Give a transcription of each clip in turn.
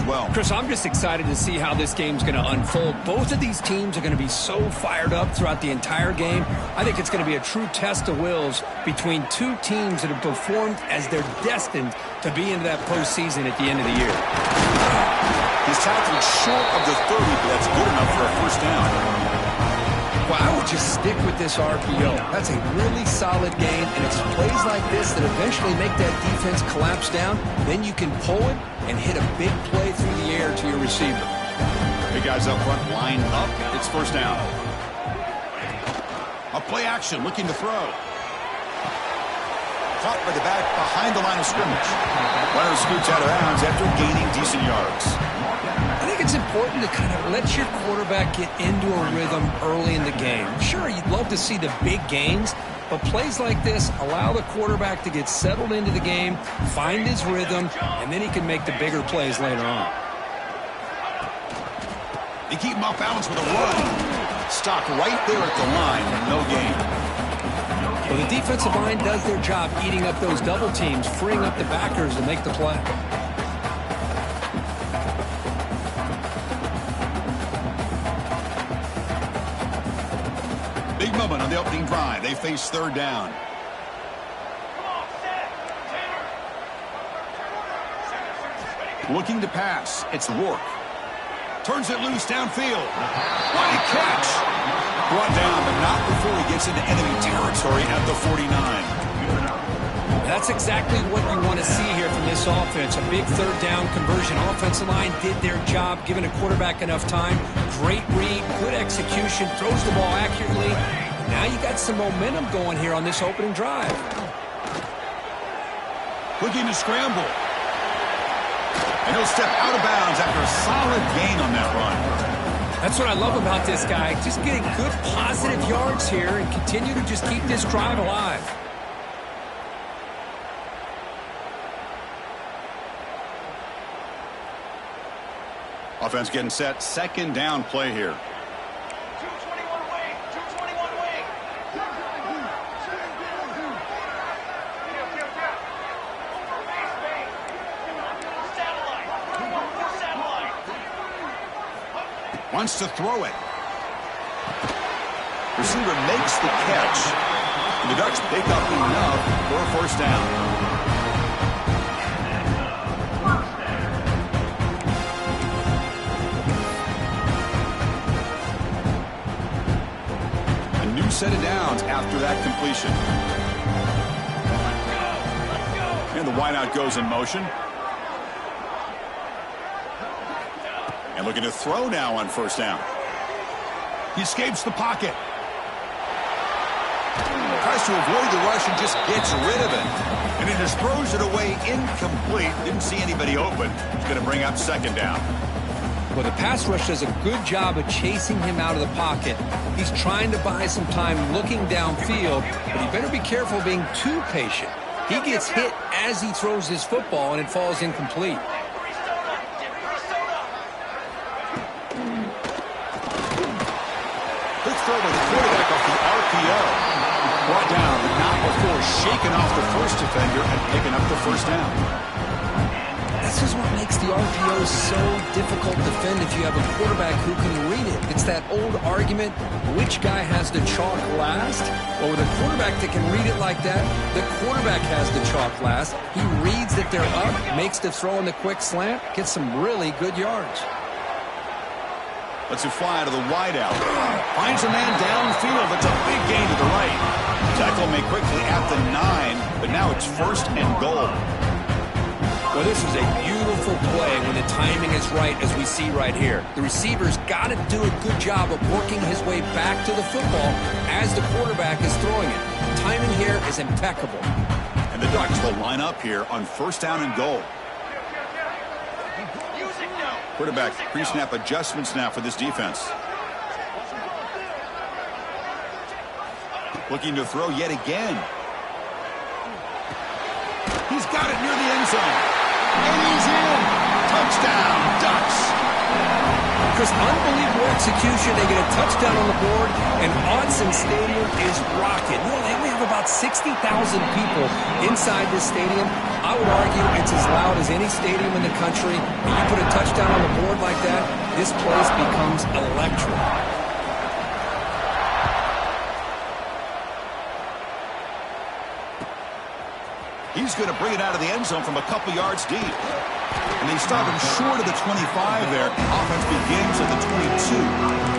well. Chris, I'm just excited to see how this game's going to unfold. Both of these teams are going to be so fired up throughout the entire game. I think it's going to be a true test of wills between two teams that have performed as they're destined to be into that postseason at the end of the year. He's tackled short of the 30, but that's good enough for a first down. Well, I would just stick with this RPO. That's a really solid game, and it's plays like this that eventually make that defense collapse down. Then you can pull it and hit a big play through the air to your receiver. Big guys up front line up. It's first down. A play action looking to throw. Caught by the back behind the line of scrimmage. Runner scoots out of bounds after gaining decent yards. I think it's important to kind of let your quarterback get into a rhythm early in the game. Sure, you'd love to see the big gains, but plays like this allow the quarterback to get settled into the game, find his rhythm, and then he can make the bigger plays later on. They keep him off balance with a run. Stopped right there at the line and no gain. Well, the defensive line does their job eating up those double teams, freeing up the backers to make the play. Big moment on the opening drive. They face third down. Looking to pass. It's Rourke. Turns it loose downfield. What a catch. Brought down, but not before he gets into enemy territory at the 49. That's exactly what you want to see here from this offense. A big third down conversion. Offensive line did their job, giving a quarterback enough time. Great read, good execution, throws the ball accurately. Now you got some momentum going here on this opening drive. Looking to scramble. And he'll step out of bounds after a solid gain on that run. That's what I love about this guy. Just getting good positive yards here and continue to just keep this drive alive. Offense getting set. Second down play here. 221 away. 221 away. Satellite. Wants to throw it. Receiver makes the catch. And the Ducks pick up enough for a first down. Set of downs after that completion. And the wideout goes in motion. And looking to throw now on first down. He escapes the pocket. Tries to avoid the rush and just gets rid of it. And he just throws it away incomplete. Didn't see anybody open. He's going to bring up second down. Well, the pass rush does a good job of chasing him out of the pocket. He's trying to buy some time looking downfield, but he better be careful being too patient. He gets hit as he throws his football, and it falls incomplete. Good throw by the quarterback off the RPO. Brought down, but not before shaking off the first defender and picking up the first down. This is what makes the RPO so difficult to defend if you have a quarterback who can read it. It's that old argument, which guy has the chalk last? Well, with a quarterback that can read it like that, the quarterback has the chalk last. He reads that they're up, makes the throw in the quick slant, gets some really good yards. Lets it fly to the wideout. Finds a man downfield. It's a big gain to the right. Tackle made quickly at the 9, but now it's first and goal. Well, this is a beautiful play when the timing is right, as we see right here. The receiver's got to do a good job of working his way back to the football as the quarterback is throwing it. Timing here is impeccable. And the Ducks will line up here on first down and goal. Quarterback pre-snap adjustments now for this defense. Looking to throw yet again. He's got it near the end zone. And he's in. Touchdown, Ducks. Chris, unbelievable execution. They get a touchdown on the board, and Autzen Stadium is rocking. You know, they only have about 60,000 people inside this stadium. I would argue it's as loud as any stadium in the country. And you put a touchdown on the board like that, this place becomes electric. He's going to bring it out of the end zone from a couple yards deep. And they stop him short of the 25 there. Offense begins at the 22.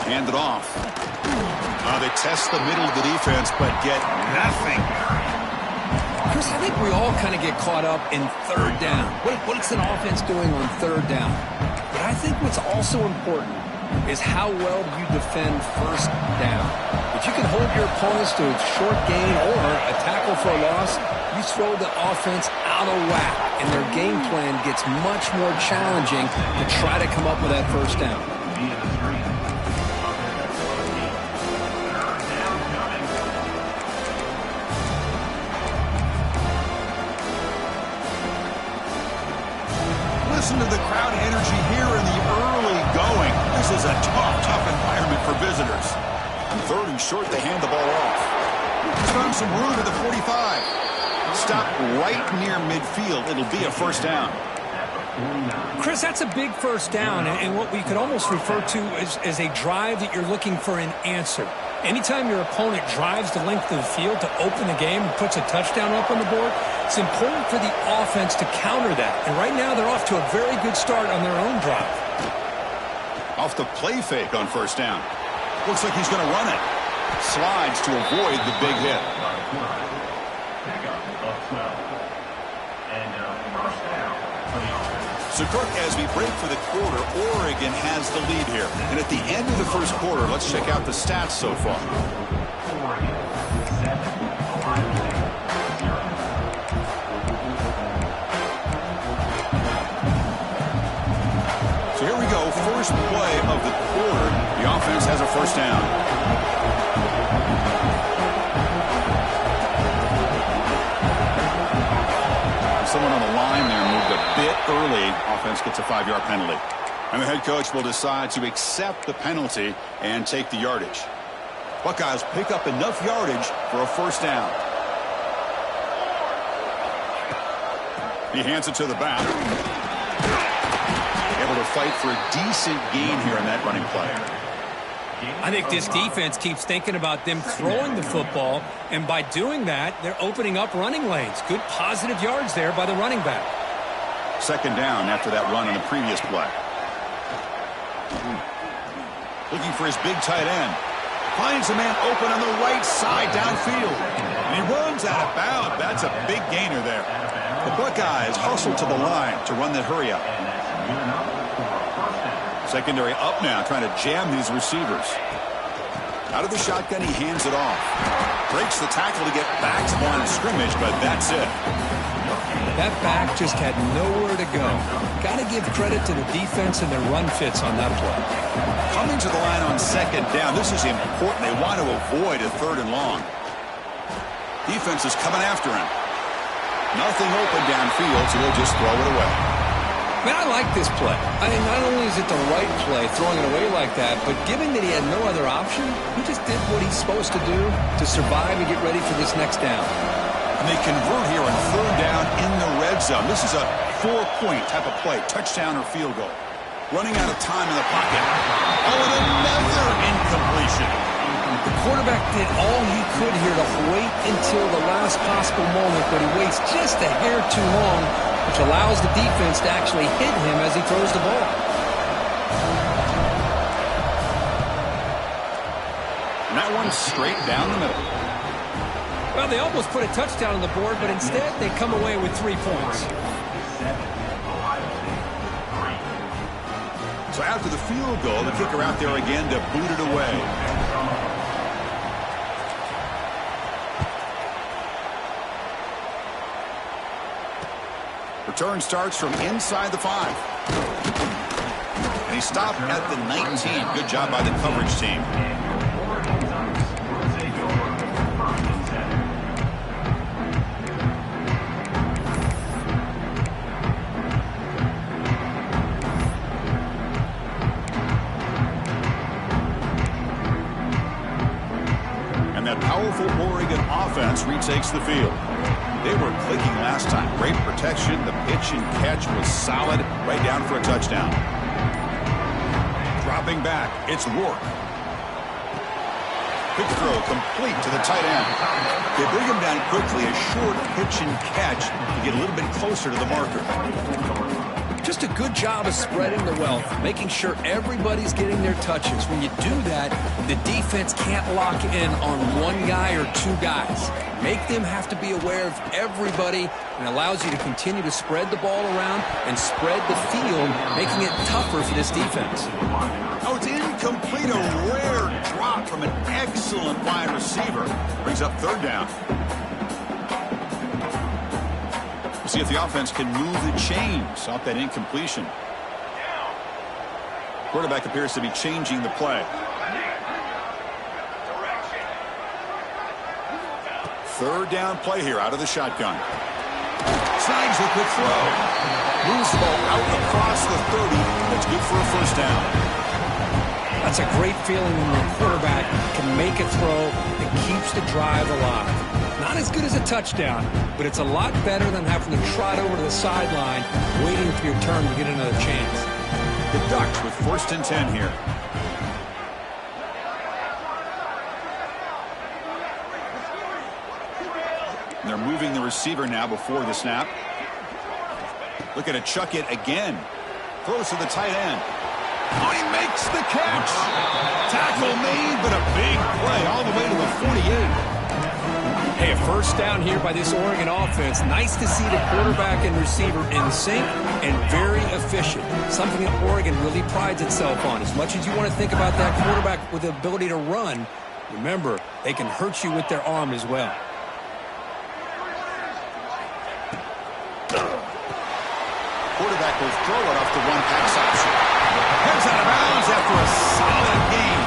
Hand it off. They test the middle of the defense, but get nothing. Chris, I think we all kind of get caught up in third down. What's an offense doing on third down? But I think what's also important is how well you defend first down. If you can hold your opponents to a short gain or a tackle for a loss, you throw the offense out of whack, and their game plan gets much more challenging to try to come up with that first down. Listen to the crowd energy here in the early going. This is a tough environment for visitors. On third and short, they hand the ball off. He's found some room at the 45. Stop right near midfield. It'll be a first down. Chris, that's a big first down, and what we could almost refer to as a drive that you're looking for an answer. Anytime your opponent drives the length of the field to open the game and puts a touchdown up on the board, it's important for the offense to counter that. And right now, they're off to a very good start on their own drive. Off the play fake on first down. Looks like he's going to run it. Slides to avoid the big hit. So, Kirk, as we break for the quarter, Oregon has the lead here. And at the end of the first quarter, let's check out the stats so far. So here we go, first play of the quarter. The offense has a first down. Someone on the line there moved a bit early. Offense gets a 5-yard penalty. And the head coach will decide to accept the penalty and take the yardage. Buckeyes pick up enough yardage for a first down. He hands it to the back. Able to fight for a decent gain here in that running play. I think this defense keeps thinking about them throwing the football, and by doing that, they're opening up running lanes. Good positive yards there by the running back. Second down after that run on the previous play. Looking for his big tight end. Finds a man open on the right side downfield. And he runs out of bounds. That's a big gainer there. The Buckeyes hustle to the line to run that hurry up. Secondary up now, trying to jam these receivers. Out of the shotgun, he hands it off. Breaks the tackle to get back to line of scrimmage, but that's it. That back just had nowhere to go. Got to give credit to the defense and their run fits on that play. Coming to the line on second down, this is important. They want to avoid a third and long. Defense is coming after him. Nothing open downfield, so they'll just throw it away. Man, I like this play. I mean, not only is it the right play, throwing it away like that, but given that he had no other option, he just did what he's supposed to do to survive and get ready for this next down. And they convert here on third down in the red zone. This is a 4-point type of play, touchdown or field goal. Running out of time in the pocket. Oh, and another incompletion. The quarterback did all he could here to wait until the last possible moment, but he waits just a hair too long, which allows the defense to actually hit him as he throws the ball. And that one's straight down the middle. Well, they almost put a touchdown on the board, but instead they come away with 3 points. So after the field goal, the kicker out there again to boot it away. Return starts from inside the 5. And he stopped at the 19. Good job by the coverage team. And that powerful Oregon offense retakes the field. They were clicking last time. Great protection. The pitch and catch was solid. Right down for a touchdown. Dropping back. It's Rourke. Quick throw complete to the tight end. They bring him down quickly. A short pitch and catch to get a little bit closer to the marker. Just a good job of spreading the wealth, making sure everybody's getting their touches. When you do that, the defense can't lock in on one guy or two guys. Make them have to be aware of everybody, and allows you to continue to spread the ball around and spread the field, making it tougher for this defense. Oh, it's incomplete. A rare drop from an excellent wide receiver. Brings up third down. See if the offense can move the chains off that incompletion. Quarterback appears to be changing the play. Third down play here out of the shotgun. Snags the quick throw. Moves the ball out across the 30. That's good for a first down. That's a great feeling when your quarterback can make a throw that keeps the drive alive. Not as good as a touchdown, but it's a lot better than having to trot over to the sideline, waiting for your turn to get another chance. The Ducks with 1st and 10 here. They're moving the receiver now before the snap. Looking to chuck it again. Throws to the tight end. Oh, he makes the catch. Tackle made, but a big play all the way to the 48. Hey, a first down here by this Oregon offense. Nice to see the quarterback and receiver in sync and very efficient. Something that Oregon really prides itself on. As much as you want to think about that quarterback with the ability to run, remember, they can hurt you with their arm as well. Quarterback will throw it off the one pass option. Heads out of bounds after a solid game.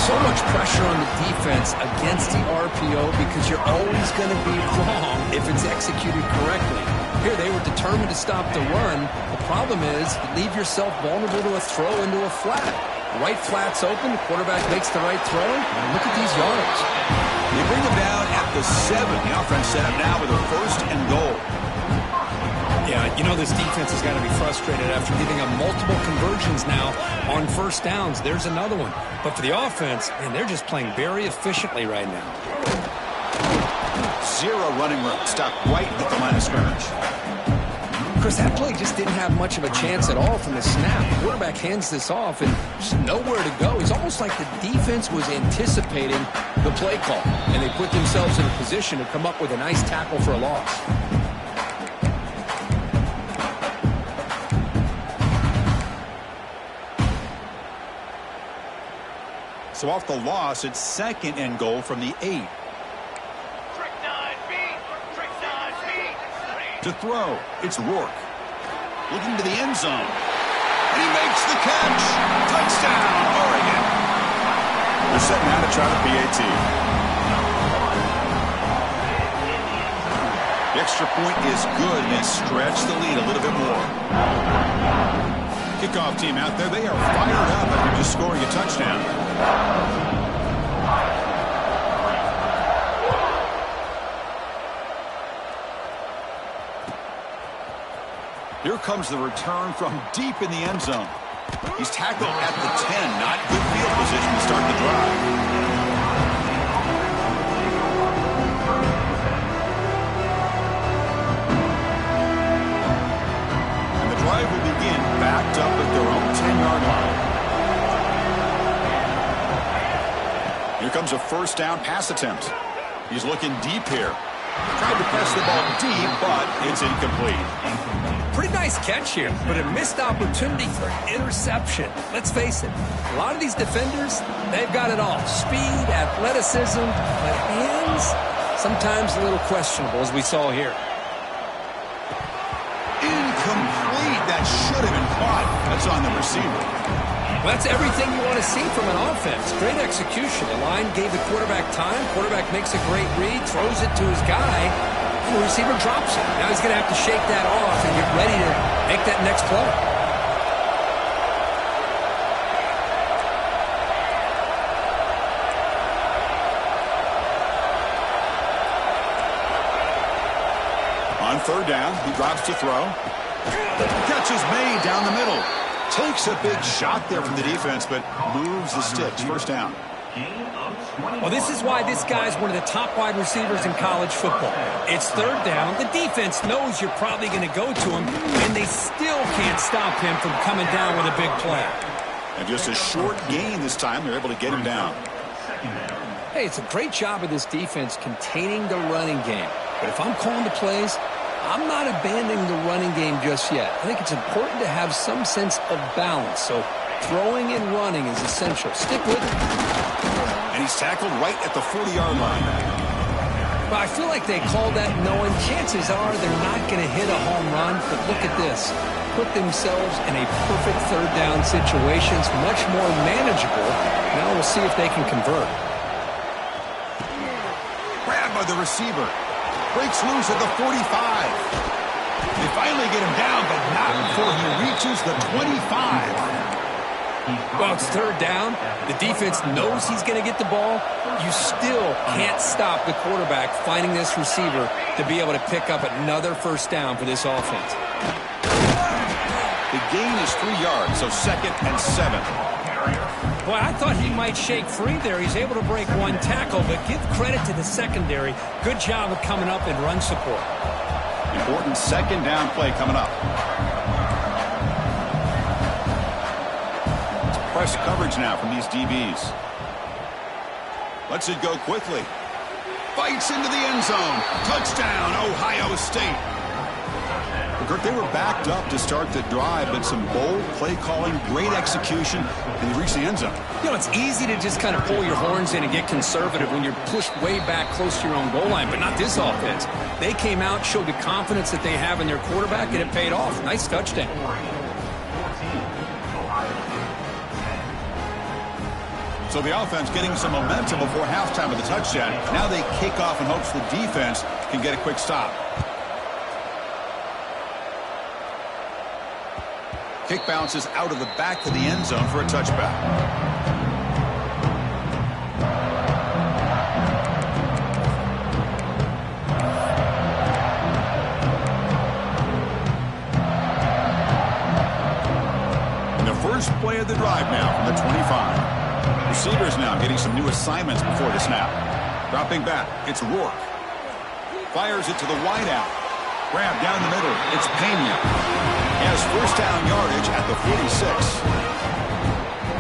So much pressure on the defense against the RPO because you're always going to be wrong if it's executed correctly. Here they were determined to stop the run. The problem is you leave yourself vulnerable to a throw into a flat. The right flat's open, the quarterback makes the right throw, and look at these yards. They bring him down at the 7. The offense set up now with a 1st and goal. Yeah, you know this defense has got to be frustrated after giving up multiple conversions now on first downs. There's another one. But for the offense, man, they're just playing very efficiently right now. 0 running room. Stopped right at the line of scrimmage. Chris, that play just didn't have much of a chance at all from the snap. The quarterback hands this off and just nowhere to go. It's almost like the defense was anticipating the play call, and they put themselves in a position to come up with a nice tackle for a loss. So off the loss, it's 2nd and goal from the 8. Trick 9 feet. Trick 9 feet. To throw, it's Rourke. Looking to the end zone. And he makes the catch. Touchdown, Oregon. They're set now to try the PAT. The extra point is good, and they stretch the lead a little bit more. Kickoff team out there, they are fired up after just scoring a touchdown. Here comes the return from deep in the end zone. He's tackled at the 10. Not good field position to start the drive. And the drive will begin backed up at their own 10-yard line. Here comes a first down pass attempt. He's looking deep here. Tried to press the ball deep, but it's incomplete. Pretty nice nice catch here, but a missed opportunity for interception. Let's face it, a lot of these defenders, they've got it all. Speed, athleticism, but hands, sometimes a little questionable, as we saw here. Incomplete. That should have been caught. That's on the receiver. Well, that's everything you want to see from an offense. Great execution. The line gave the quarterback time. Quarterback makes a great read, throws it to his guy, and the receiver drops it. Now he's going to have to shake that off and get ready to make that next play. On third down, he drops to throw. The catch is made down the middle. Takes a big shot there from the defense, but moves the sticks. First down. Well, this is why this guy's one of the top wide receivers in college football. It's third down. The defense knows you're probably going to go to him, and they still can't stop him from coming down with a big play. And just a short gain this time. They're able to get him down. Hey, it's a great job of this defense containing the running game. But if I'm calling the plays, I'm not abandoning the running game just yet. I think it's important to have some sense of balance. So throwing and running is essential. Stick with it. And he's tackled right at the 40-yard line. Well, I feel like they called that knowing chances are they're not going to hit a home run. But look at this. Put themselves in a perfect third down situation. It's much more manageable. Now we'll see if they can convert. Grabbed by the receiver. Breaks loose at the 45. They finally get him down, but not before he reaches the 25. Well, it's third down. The defense knows he's going to get the ball. You still can't stop the quarterback finding this receiver to be able to pick up another first down for this offense. The gain is 3 yards, so 2nd and 7. Boy, I thought he might shake free there. He's able to break one tackle, but give credit to the secondary. Good job of coming up and run support. Important second down play coming up. It's press coverage now from these DBs. Lets it go quickly. Fights into the end zone. Touchdown, Ohio State. Kirk, they were backed up to start the drive, but some bold play calling, great execution, and they reached the end zone. You know, it's easy to just kind of pull your horns in and get conservative when you're pushed way back close to your own goal line, but not this offense. They came out, showed the confidence that they have in their quarterback, and it paid off. Nice touchdown. So the offense getting some momentum before halftime with the touchdown. Now they kick off in hopes the defense can get a quick stop. Kick bounces out of the back of the end zone for a touchback. And the first play of the drive now from the 25. Receivers now getting some new assignments before the snap. Dropping back, it's Rourke. Fires it to the wideout. Grab down the middle, it's Pena. He has first down yardage at the 46.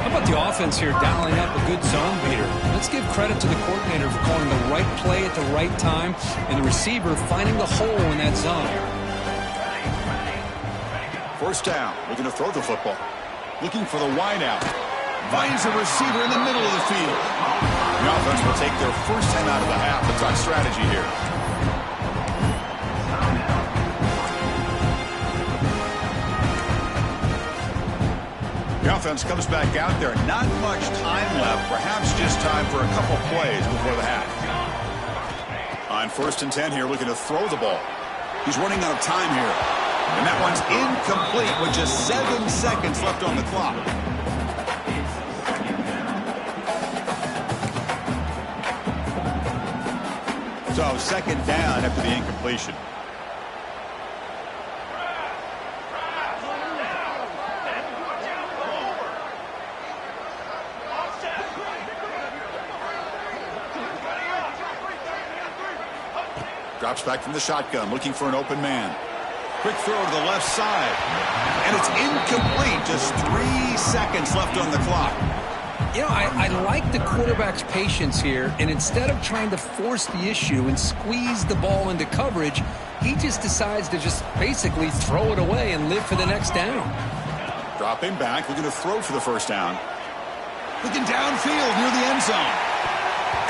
How about the offense here dialing up a good zone beater? Let's give credit to the coordinator for calling the right play at the right time and the receiver finding the hole in that zone. First down, looking to throw the football. Looking for the wideout. Finds a receiver in the middle of the field. The offense will take their first time out of the half. Let's talk strategy here. The offense comes back out there. Not much time left. Perhaps just time for a couple plays before the half. On 1st and 10 here, looking to throw the ball. He's running out of time here. And that one's incomplete with just 7 seconds left on the clock. So second down after the incompletion. Drops back from the shotgun, looking for an open man. Quick throw to the left side. And it's incomplete. Just 3 seconds left on the clock. You know, I like the quarterback's patience here, and instead of trying to force the issue and squeeze the ball into coverage, he just decides to just basically throw it away and live for the next down. Dropping back, looking to throw for the first down. Looking downfield near the end zone.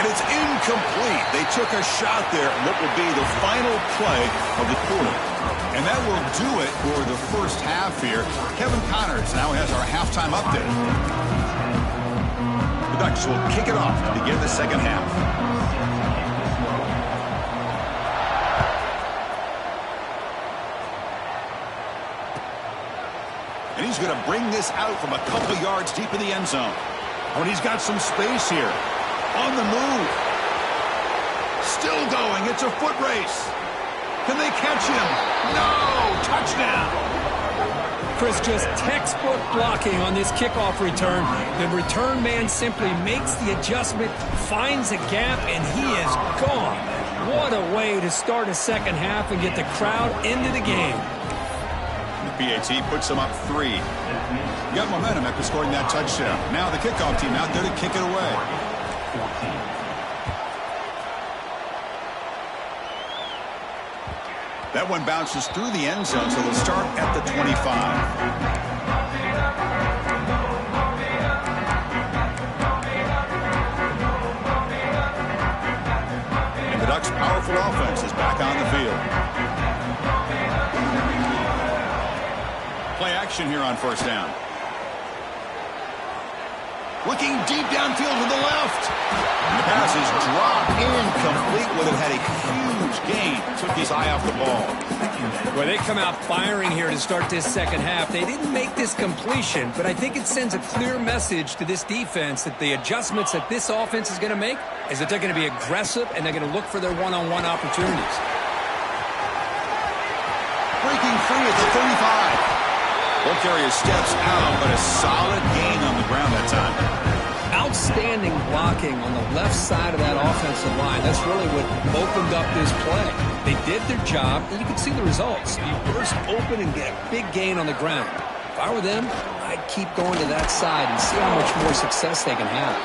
And it's incomplete. They took a shot there on what will be the final play of the quarter. And that will do it for the first half here. Kevin Connors now has our halftime update. The Ducks will kick it off to begin the second half. And he's going to bring this out from a couple of yards deep in the end zone. Oh, and he's got some space here. On the move. Still going. It's a foot race. Can they catch him? No! Touchdown! Chris, just textbook blocking on this kickoff return. The return man simply makes the adjustment, finds a gap, and he is gone. What a way to start a second half and get the crowd into the game. The PAT puts them up 3. Got momentum after scoring that touchdown. Now the kickoff team out there to kick it away. That one bounces through the end zone, so they'll start at the 25. And the Ducks' powerful offense is back on the field. Play action here on first down. Looking deep downfield to the left. The pass is dropped incomplete. Would have had a huge gain. Took his eye off the ball. Well, they come out firing here to start this second half. They didn't make this completion, but I think it sends a clear message to this defense that the adjustments that this offense is going to make is that they're going to be aggressive and they're going to look for their one-on-one opportunities. Breaking free at the 35. Ball carrier steps out, but a solid gain on the ground that time. Outstanding blocking on the left side of that offensive line. That's really what opened up this play. They did their job, and you can see the results. You burst open and get a big gain on the ground. If I were them, I'd keep going to that side and see how much more success they can have.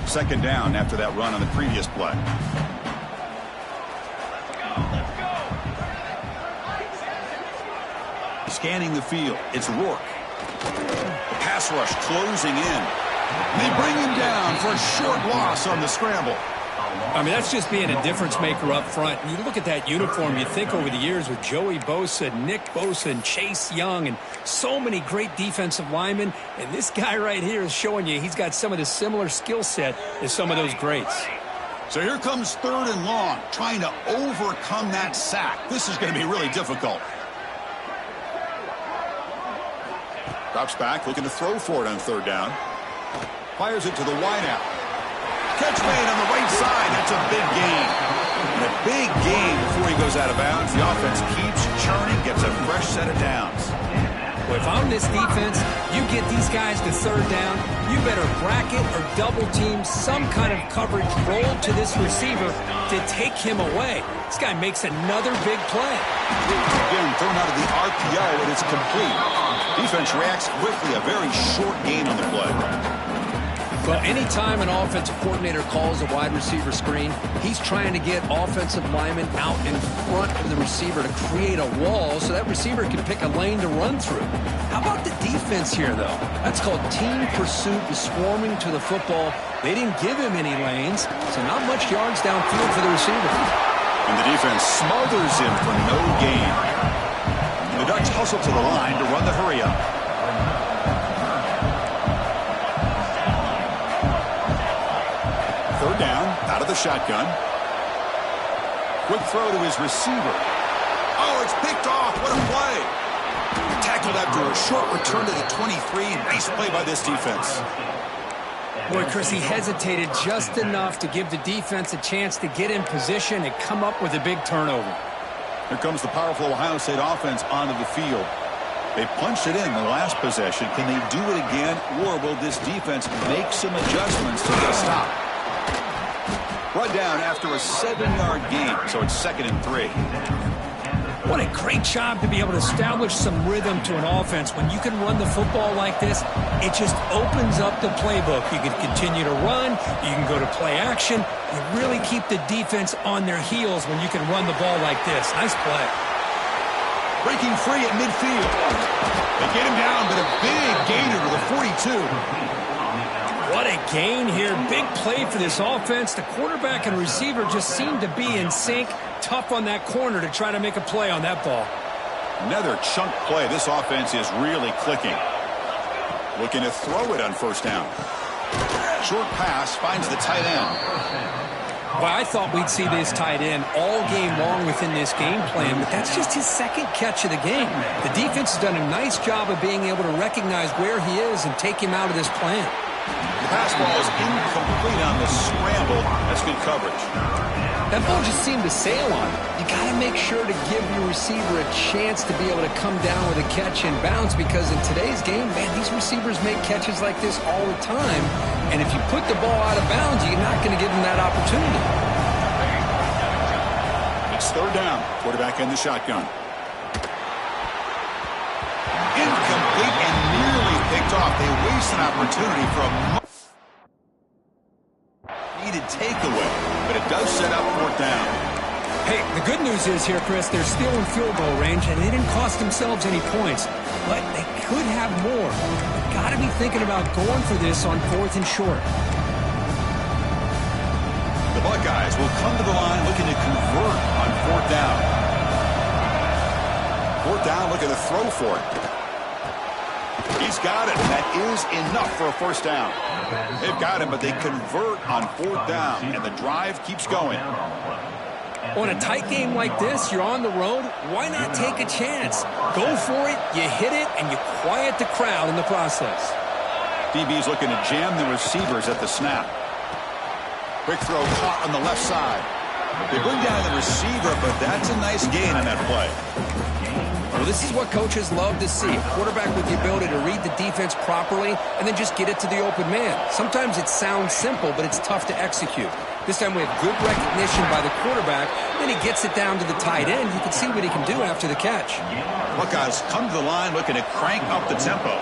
Second down after that run on the previous play. Scanning the field, it's Rourke. The pass rush closing in. They bring him down for a short loss on the scramble. I mean, that's just being a difference maker up front. And you look at that uniform, you think over the years with Joey Bosa, Nick Bosa, and Chase Young, and so many great defensive linemen. And this guy right here is showing you he's got some of the similar skill set as some of those greats. So here comes 3rd and long, trying to overcome that sack. This is going to be really difficult. Drops back, looking to throw for it on 3rd down. Fires it to the wideout. Catch made on the right side. That's a big gain. And a big gain before he goes out of bounds. The offense keeps churning, gets a fresh set of downs. Well, if I'm this defense, you get these guys to 3rd down, you better bracket or double team some kind of coverage roll to this receiver to take him away. This guy makes another big play. Again, thrown out of the RPO, and it's complete. Defense reacts quickly. A very short gain on the play. Well, anytime an offensive coordinator calls a wide receiver screen, he's trying to get offensive linemen out in front of the receiver to create a wall so that receiver can pick a lane to run through. How about the defense here, though? That's called team pursuit and swarming to the football. They didn't give him any lanes, so not much yards downfield for the receiver. And the defense smothers him for no gain. The Ducks hustle to the line to run the hurry-up. Third down, out of the shotgun. Quick throw to his receiver. Oh, it's picked off. What a play. Tackled after a short return to the 23. Nice play by this defense. Boy, Chris, he hesitated just enough to give the defense a chance to get in position and come up with a big turnover. Here comes the powerful Ohio State offense onto the field. They punched it in the last possession. Can they do it again, or will this defense make some adjustments to get a stop? Brought down after a 7-yard gain, so it's 2nd and 3. What a great job to be able to establish some rhythm to an offense. When you can run the football like this, it just opens up the playbook. You can continue to run. You can go to play action. You really keep the defense on their heels when you can run the ball like this. Nice play. Breaking free at midfield. They get him down, but a big gainer to the 42. What a gain here. Big play for this offense. The quarterback and receiver just seem to be in sync. Tough on that corner to try to make a play on that ball. Another chunk play. This offense is really clicking. Looking to throw it on 1st down. Short pass finds the tight end. Well, I thought we'd see this tight end all game long within this game plan, but that's just his 2nd catch of the game. The defense has done a nice job of being able to recognize where he is and take him out of this plan. The pass ball is incomplete on the scramble. That's good coverage. That ball just seemed to sail on him. You got to make sure to give your receiver a chance to be able to come down with a catch and bounce, because in today's game, man, these receivers make catches like this all the time. And if you put the ball out of bounds, you're not going to give them that opportunity. It's 3rd down. Quarterback in the shotgun. Incomplete and nearly picked off. They waste an opportunity for a needed takeaway, but it does set up 4th down. Hey, the good news is here, Chris, they're still in field goal range, and they didn't cost themselves any points, but they could have more. They've got to be thinking about going for this on 4th and short. The Buckeyes will come to the line looking to convert on 4th down. 4th down, looking to throw for it. He's got it. That is enough for a 1st down. They've got him, but they convert on 4th down, and the drive keeps going. On a tight game like this, you're on the road, why not take a chance? Go for it, you hit it, and you quiet the crowd in the process. DB's looking to jam the receivers at the snap. Quick throw caught on the left side. They bring down the receiver, but that's a nice gain on that play. Well, this is what coaches love to see. A quarterback with the ability to read the defense properly and then just get it to the open man. Sometimes it sounds simple, but it's tough to execute. This time we have good recognition by the quarterback. Then he gets it down to the tight end. You can see what he can do after the catch. Buckeyes come to the line looking to crank up the tempo.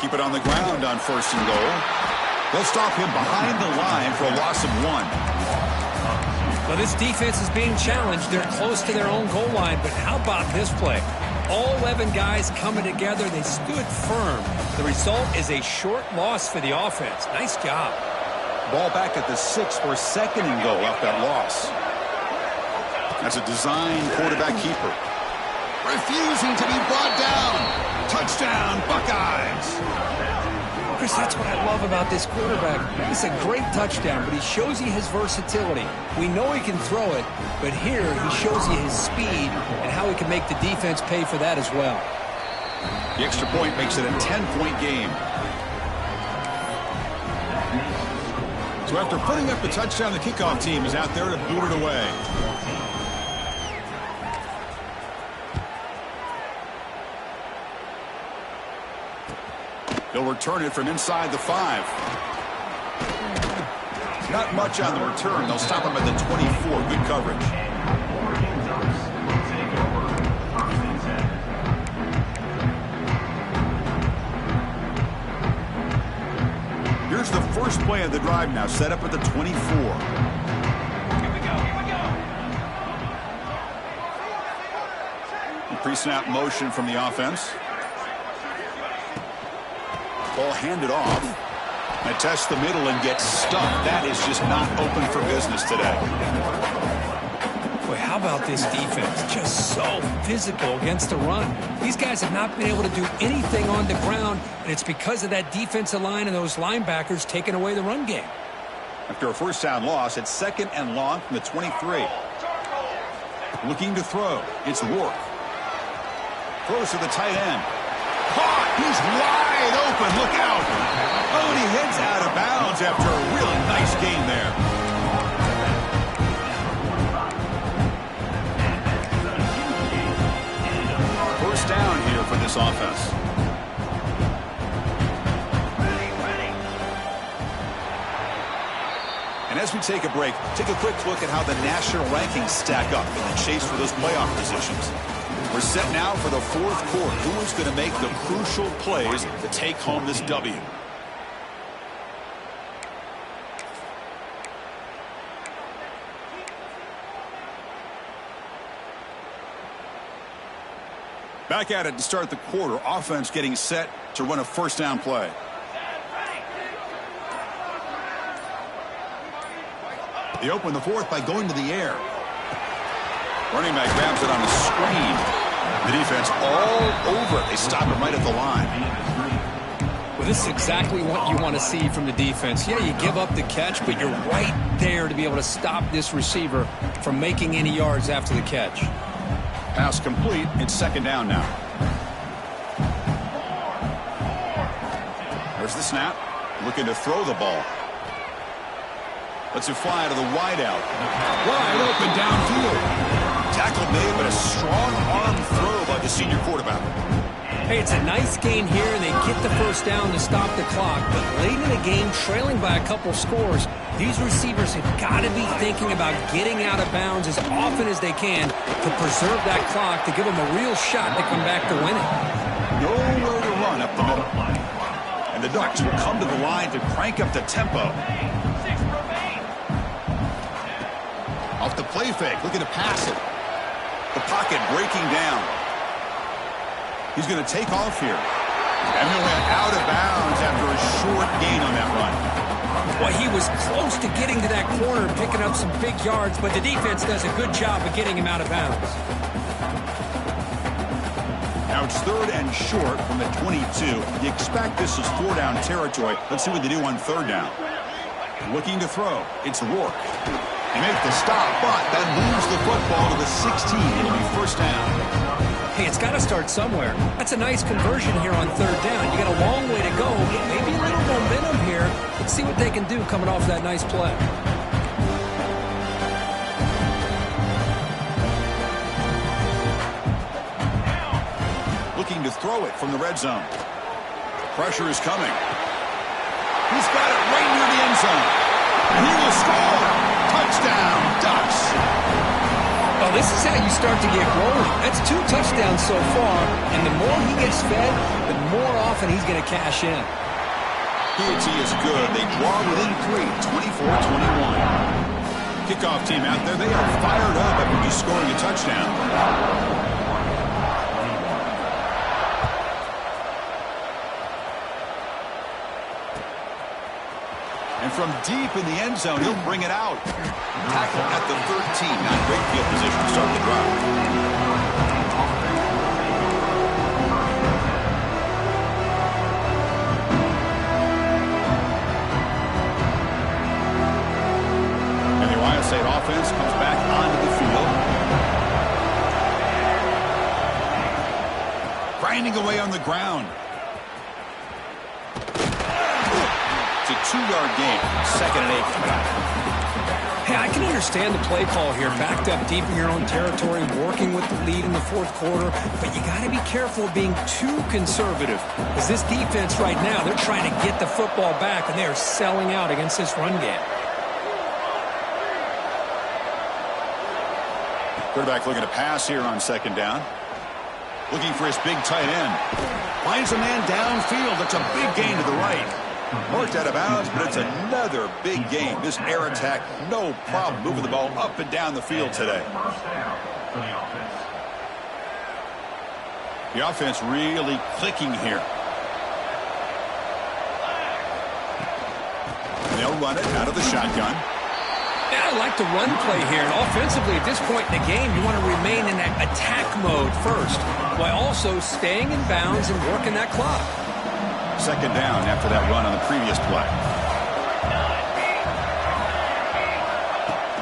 Keep it on the ground on 1st and goal. They'll stop him behind the line for a loss of 1. Well, this defense is being challenged. They're close to their own goal line, but how about this play? All 11 guys coming together. They stood firm. The result is a short loss for the offense. Nice job. Ball back at the 6 for 2nd and goal off that loss. That's a design quarterback keeper. Refusing to be brought down. Touchdown, Buckeyes. Chris, that's what I love about this quarterback. It's a great touchdown, but he shows you his versatility. We know he can throw it, but here he shows you his speed and how he can make the defense pay for that as well. The extra point makes it a 10-point game. So after putting up the touchdown, the kickoff team is out there to boot it away. They'll return it from inside the 5. Not much on the return. They'll stop him at the 24. Good coverage. Here's the first play of the drive now, set up at the 24. Here we go. Pre-snap motion from the offense. Ball handed off. They test the middle and get stuffed. That is just not open for business today. Boy, how about this defense? Just so physical against the run. These guys have not been able to do anything on the ground, and it's because of that defensive line and those linebackers taking away the run game. After a 1st down loss, it's 2nd and long from the 23. Looking to throw. It's Rourke. Throws to the tight end. Caught! He's wide open. Look out. Oh, and he heads out of bounds after a really nice game there. this offense. And as we take a break, take a quick look at how the national rankings stack up in the chase for those playoff positions. We're set now for the fourth quarter. Who is going to make the crucial plays to take home this W? Back at it to start the quarter. Offense getting set to run a first down play. They open the fourth by going to the air. Running back grabs it on the screen. The defense all over it. They stop him right at the line. Well, this is exactly what you want to see from the defense. Yeah, you give up the catch, but you're right there to be able to stop this receiver from making any yards after the catch. Pass complete. It's second down now. There's the snap. Looking to throw the ball. Lets it fly to the wideout. Wide open downfield. Tackle made, but a strong arm throw by the senior quarterback. Hey, it's a nice gain here, and they get the first down to stop the clock. But late in the game, trailing by a couple scores, these receivers have got to be thinking about getting out of bounds as often as they can to preserve that clock, to give them a real shot to come back to win it. Nowhere to run up the middle. And the Ducks will come to the line to crank up the tempo. Off the play fake, looking to pass it. The pocket breaking down. He's going to take off here. And he went out of bounds after a short gain on that run. Well, he was close to getting to that corner, picking up some big yards, but the defense does a good job of getting him out of bounds. Now it's third and short from the 22. You expect this is four-down territory. Let's see what they do on third down. Looking to throw. It's Rourke. They make the stop, but that moves the football to the 16. It'll be first down. Hey, it's got to start somewhere. That's a nice conversion here on third down. You got a long way to go. Maybe a little momentum here. Let's see what they can do coming off that nice play. Looking to throw it from the red zone. Pressure is coming. He's got it right near the end zone. And he will score. Touchdown, Ducks. Oh, this is how you start to get rolling. That's 2 touchdowns so far, and the more he gets fed, the more often he's going to cash in. P&T is good. They draw within 3, 24-21. Kickoff team out there, they are fired up after just scoring a touchdown. And from deep in the end zone, he'll bring it out. Tackle at the 13. Not great field position to start the drive. And the Ohio State offense comes back onto the field. Grinding away on the ground. It's a 2-yard gain. Second and 8 coming up. Hey, I can understand the play call here. Backed up deep in your own territory, working with the lead in the fourth quarter. But you got to be careful of being too conservative. Because this defense right now, they're trying to get the football back, and they are selling out against this run game. Quarterback looking to pass here on second down. Looking for his big tight end. Finds a man downfield. It's a big gain to the right. Marked out of bounds, but it's another big game. This air attack, no problem moving the ball up and down the field today. The offense really clicking here. They'll run it out of the shotgun. Yeah, I like the run play here. And offensively, at this point in the game, you want to remain in that attack mode first, while also staying in bounds and working that clock. Second down after that run on the previous play.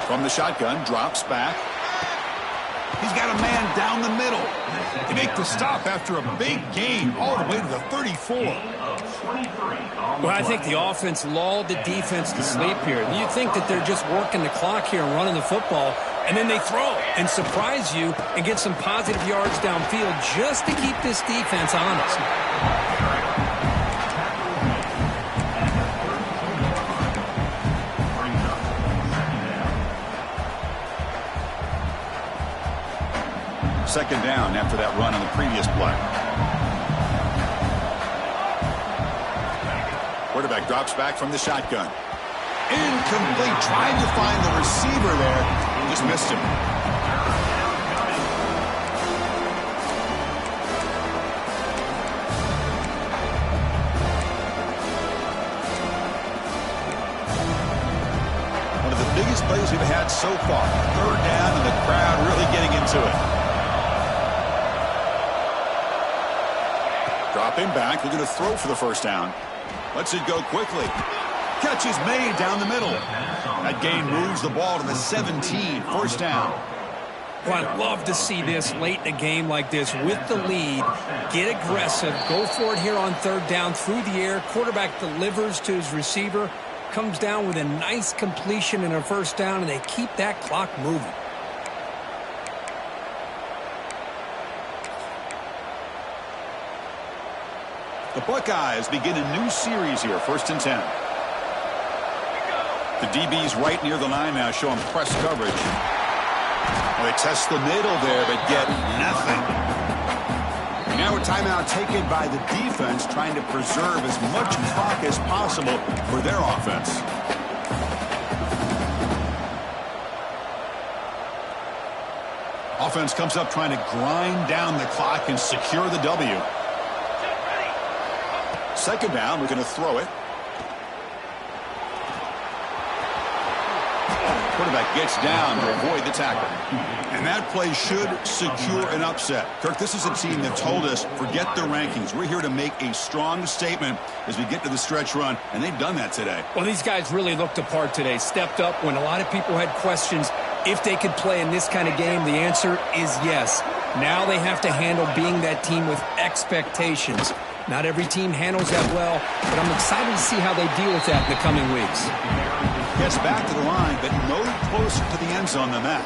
From the shotgun, drops back. He's got a man down the middle. They make the stop after a big gain all the way to the 34. Well, I think the offense lulled the defense to sleep here. You think that they're just working the clock here and running the football, And then they throw and surprise you and get some positive yards downfield just to keep this defense honest. Second down after that run on the previous play. Quarterback drops back from the shotgun. Incomplete. Trying to find the receiver there. Just missed him. One of the biggest plays we've had so far. Third down and the crowd really getting into it. Dropping back. We're going to throw for the first down. Lets it go quickly. Catch is made down the middle. That gain moves the ball to the 17. First down. Well, I'd love to see this late in a game like this with the lead. Get aggressive. Go for it here on third down through the air. Quarterback delivers to his receiver. Comes down with a nice completion and a first down, and they keep that clock moving. The Buckeyes begin a new series here, 1st and 10. The DB's right near the line now, showing press coverage. Well, they test the middle there, but get nothing. And now a timeout taken by the defense, trying to preserve as much clock as possible for their offense. Offense comes up trying to grind down the clock and secure the W. Second down, we're going to throw it. Quarterback gets down to avoid the tackle. And that play should secure an upset. Kirk, this is a team that told us, forget the rankings. We're here to make a strong statement as we get to the stretch run, and they've done that today. Well, these guys really looked apart today. Stepped up when a lot of people had questions if they could play in this kind of game. The answer is yes. Now they have to handle being that team with expectations. Not every team handles that well, but I'm excited to see how they deal with that in the coming weeks. Gets back to the line, but no closer to the end zone than that.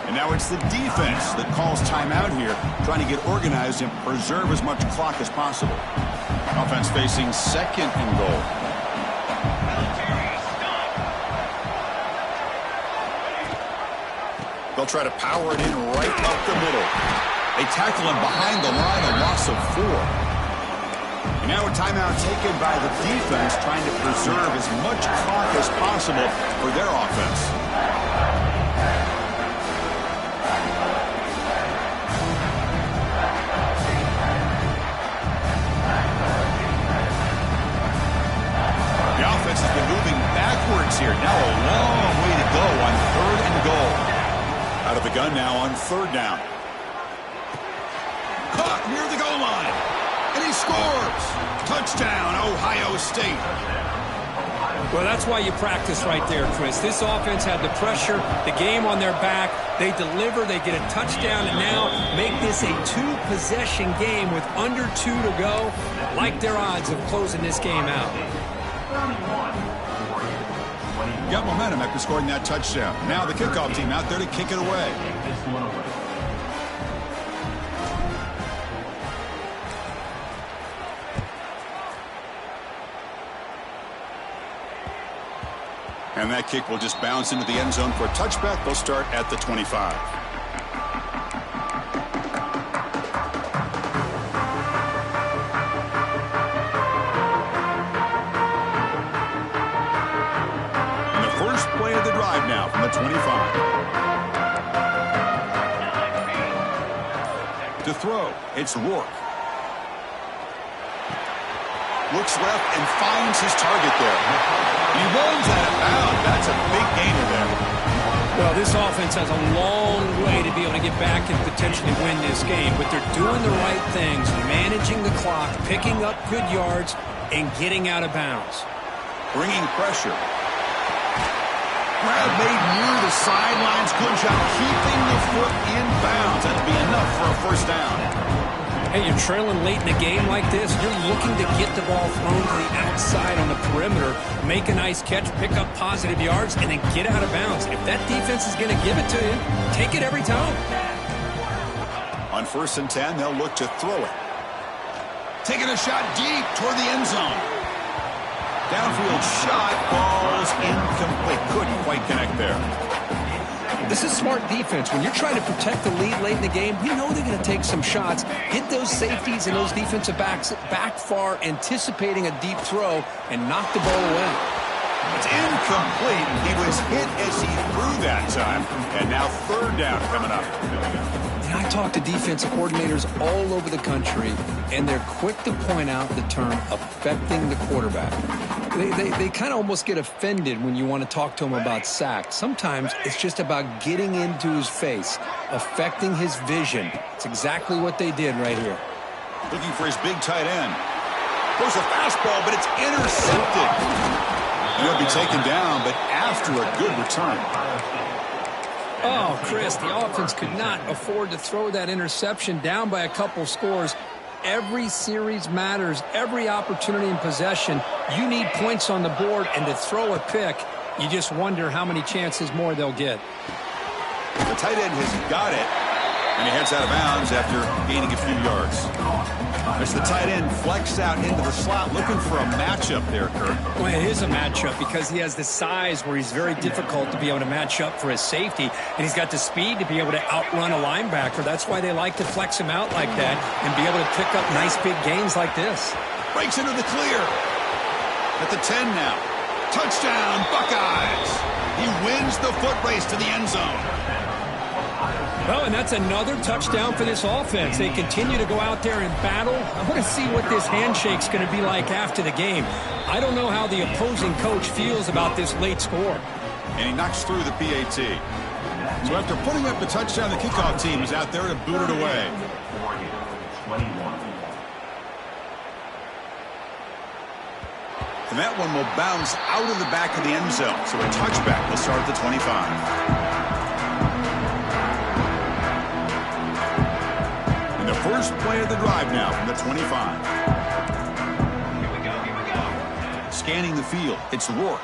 And now it's the defense that calls timeout here, trying to get organized and preserve as much clock as possible. Offense facing second and goal. They'll try to power it in right up the middle. They tackle him behind the line, a loss of 4. And now a timeout taken by the defense, trying to preserve as much clock as possible for their offense. The offense has been moving backwards here. Now a long way to go on third and goal. Out of the gun now on third down. Caught near the goal line. And he scores. Touchdown, Ohio State. Well, that's why you practice right there, Chris. This offense had the pressure, the game on their back. They deliver, they get a touchdown, and now make this a 2-possession game with under 2 to go. Like their odds of closing this game out. Got momentum after scoring that touchdown. Now the kickoff team out there to kick it away. And that kick will just bounce into the end zone for a touchback. They'll start at the 25. And the first play of the drive now from the 25. To throw, it's Rourke. Looks left and finds his target there. He runs out of bounds. That's a big gainer there. Well, this offense has a long way to be able to get back and potentially win this game, but they're doing the right things, managing the clock, picking up good yards, and getting out of bounds. Bringing pressure. Grab made near the sidelines. Good job keeping the foot in bounds. That'll be enough for a first down. Hey, you're trailing late in the game like this, you're looking to get the ball thrown to the outside on the perimeter, make a nice catch, pick up positive yards, and then get out of bounds. If that defense is going to give it to you, take it every time. On 1st and 10, they'll look to throw it. Taking a shot deep toward the end zone. Downfield shot falls incomplete. Couldn't quite connect there. This is smart defense. When you're trying to protect the lead late in the game, you know they're going to take some shots, hit those safeties and those defensive backs back far, anticipating a deep throw, and knock the ball away. It's incomplete. He was hit as he threw that time. And now 3rd down coming up. And I talk to defensive coordinators all over the country, and they're quick to point out the term affecting the quarterback. They kind of almost get offended when you want to talk to them about sacks. Sometimes it's just about getting into his face, affecting his vision. It's exactly what they did right here. Looking for his big tight end. Goes a fastball, but it's intercepted. And he'll be taken down, but after a good return. Oh, Chris, the offense could not afford to throw that interception down by a couple scores. Every series matters. Every opportunity in possession, you need points on the board, and to throw a pick, you just wonder how many chances more they'll get. The tight end has got it, and he heads out of bounds after gaining a few yards. As the tight end flexed out into the slot, looking for a matchup there, Kurt. Well, it is a matchup because he has the size where he's very difficult to be able to match up for his safety, and he's got the speed to be able to outrun a linebacker. That's why they like to flex him out like that and be able to pick up nice big gains like this. Breaks into the clear. At the 10 now. Touchdown, Buckeyes. He wins the foot race to the end zone. Well, and that's another touchdown for this offense. They continue to go out there and battle. I want to see what this handshake's going to be like after the game. I don't know how the opposing coach feels about this late score. And he knocks through the PAT. So after putting up the touchdown, the kickoff team is out there to boot it away. And that one will bounce out of the back of the end zone. So a touchback will start at the 25. First play of the drive now from the 25. Here we go. Scanning the field, it's Rourke.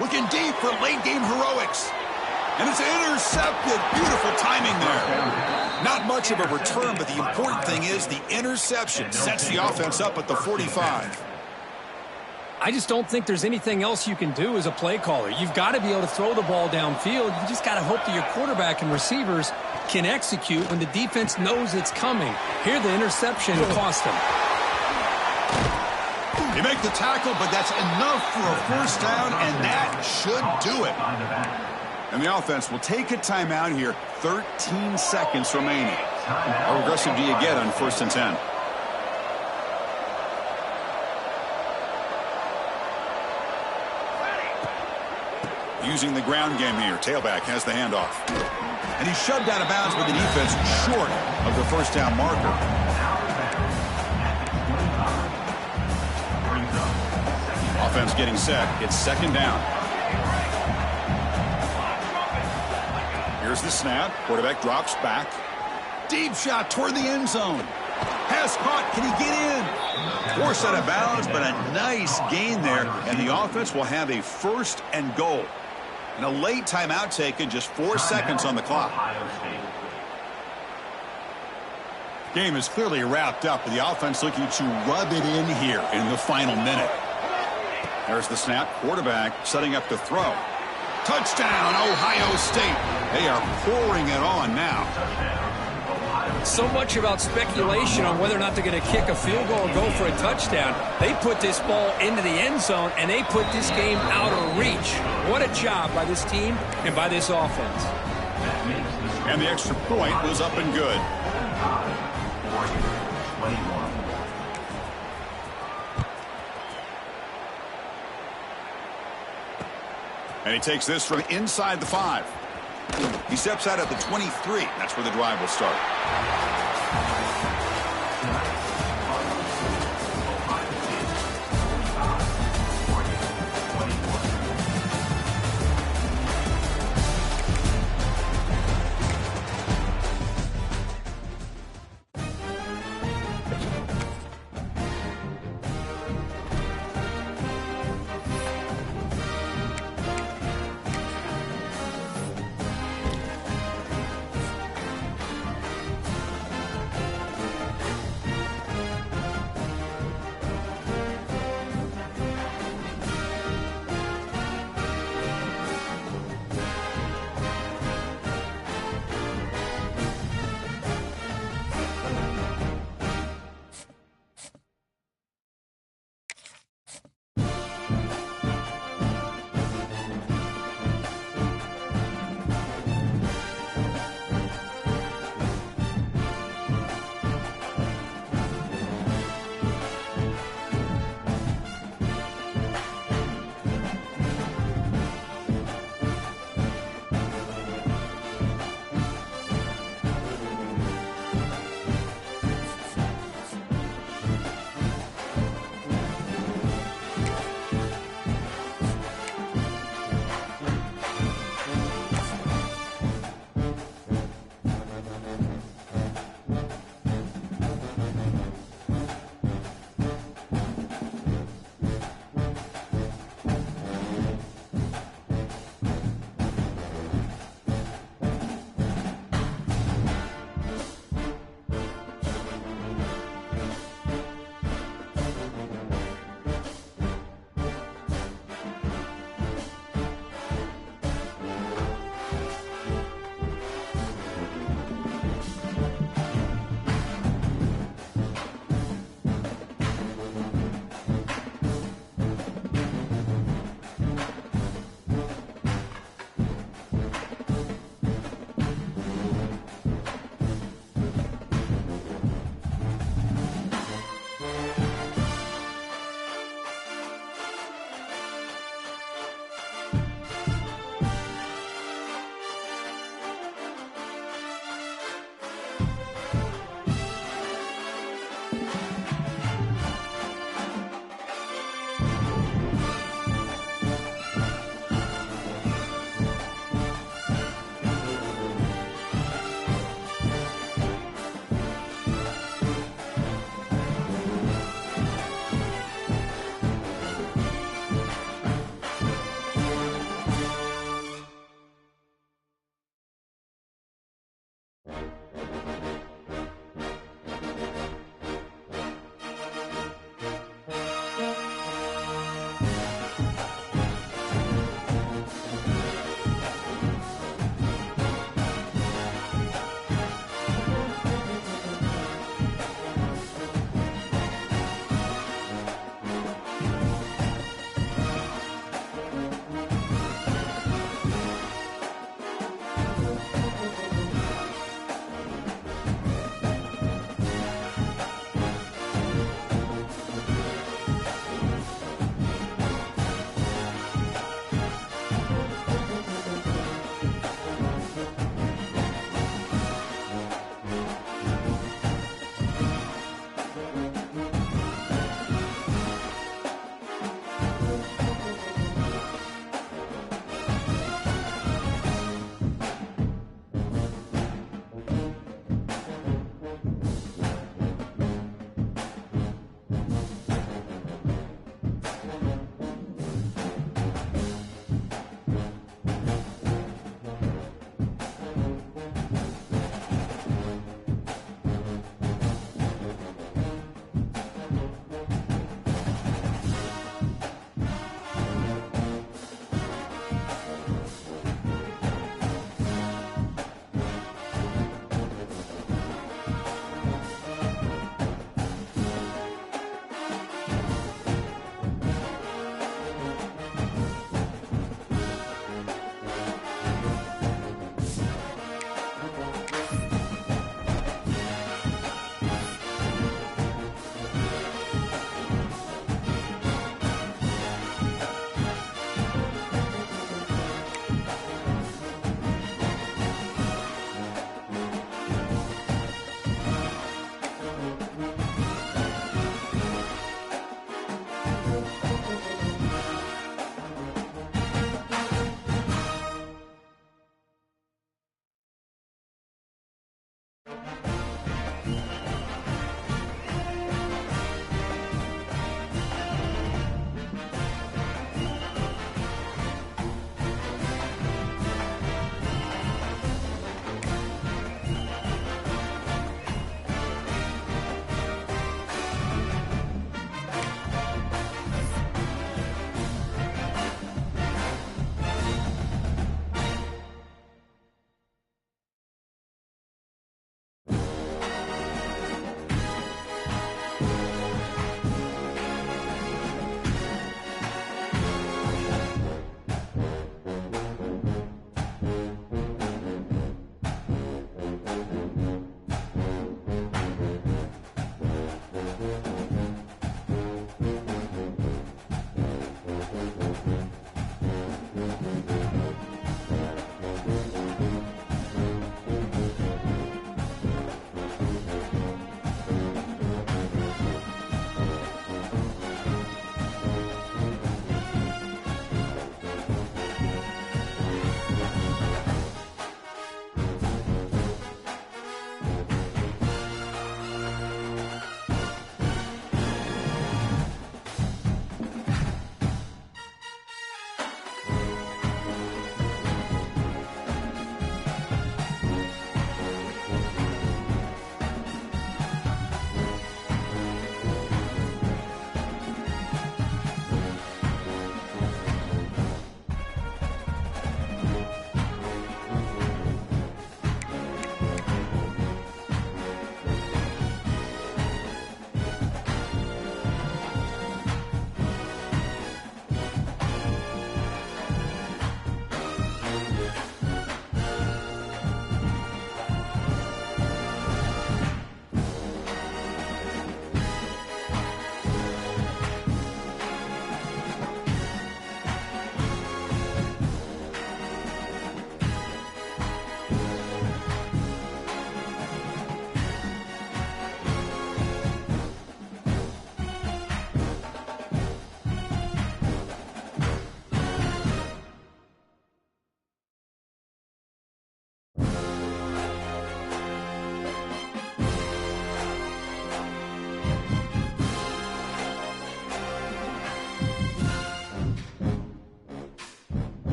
Looking deep for late-game heroics. And it's intercepted. Beautiful timing there. Not much of a return, but the important thing is the interception sets the offense up at the 45. I just don't think there's anything else you can do as a play caller. You've got to be able to throw the ball downfield. You just got to hope that your quarterback and receivers can execute when the defense knows it's coming. Here, the interception cost them. You make the tackle, but that's enough for a first down, and that should do it. And the offense will take a timeout here. 13 seconds remaining. How aggressive do you get on 1st and 10? Using the ground game here. Tailback has the handoff. And he's shoved out of bounds with the defense short of the first down marker. Offense getting set. It's 2nd down. Here's the snap. Quarterback drops back. Deep shot toward the end zone. Pass caught. Can he get in? Forced out of bounds, but a nice gain there. And the offense will have a 1st and goal. And a late timeout taken, just 4 seconds on the clock. Game is clearly wrapped up, with the offense looking to rub it in here in the final minute. There's the snap. Quarterback setting up to throw. Touchdown, Ohio State. They are pouring it on now. So much about speculation on whether or not they're going to kick a field goal or go for a touchdown. They put this ball into the end zone, and they put this game out of reach. What a job by this team and by this offense. And the extra point was up and good. And he takes this from inside the 5. He steps out at the 23. That's where the drive will start.